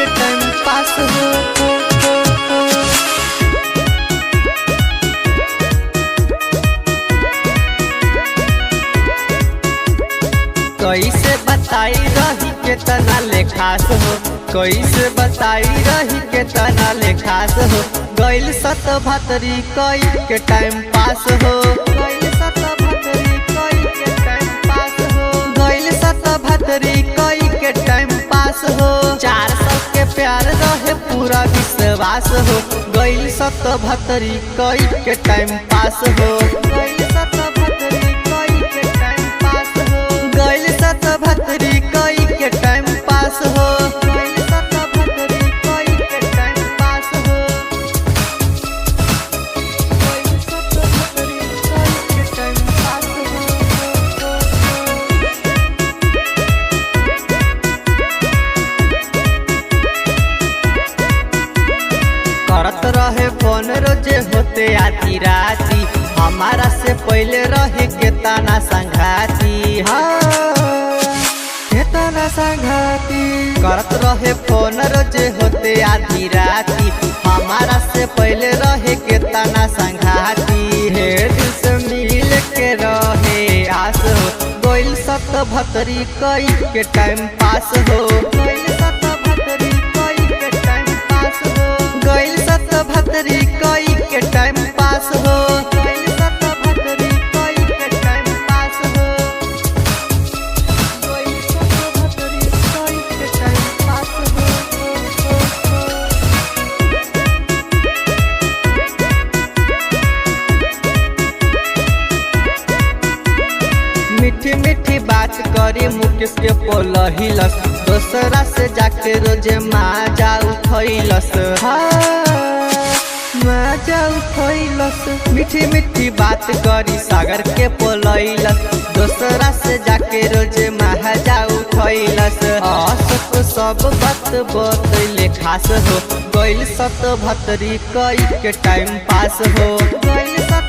के time pass हो। कैसे बताई रही केतना ले खास हो, कैसे बताई रही केतना ले खास हो। गैल सत भतरी कई के टाइम पास हो, गैल सत भतरी कई के टाइम पास हो, गैल सत भतरी कई के टाइम पास हो। 400 के प्यार रहे पूरा विश्वास हो, गैल सत भतरी कई के टाइम पास हो, गैल सत भतरी कई के टाइम पास हो, गैल सत भतरी कई के टाइम पास हो, गैल सत भतरी कई के टाइम पास हो, गैल सत भतरी कई के टाइम पास हो। करत रहे फोन रोजे होते आधी राती, हमारा से पहले रहे केतना संघाती। हाँ केतना संघाती, करत रहे फोन रोजे होते आधी राती, हमारा से पहले रहे केतना संघाती। हे दिल से मिल के रहे आस हो, गैल सत भतरी कई के टाइम पास हो, गैल सत भतरी कई के टाइम पास हो, गैल सत भतरी कई के टाइम पास हो, गैल सत भतरी कई के टाइम पास हो, गैल सत भतरी कई के टाइम पास हो। मीठी मीठी बात करी मुकेश के पोलहिलस, दोसरा से जाके रोजे माजा उठैलस। माजा उठैलस, मीठी मीठी बात करी सागर के पोलहिलस, दोसरा से जाके रोजे माजा उठैलस। असक सब बात बतैले खास हो, गैल सत भतरी कई के टाइम पास हो, गैल सत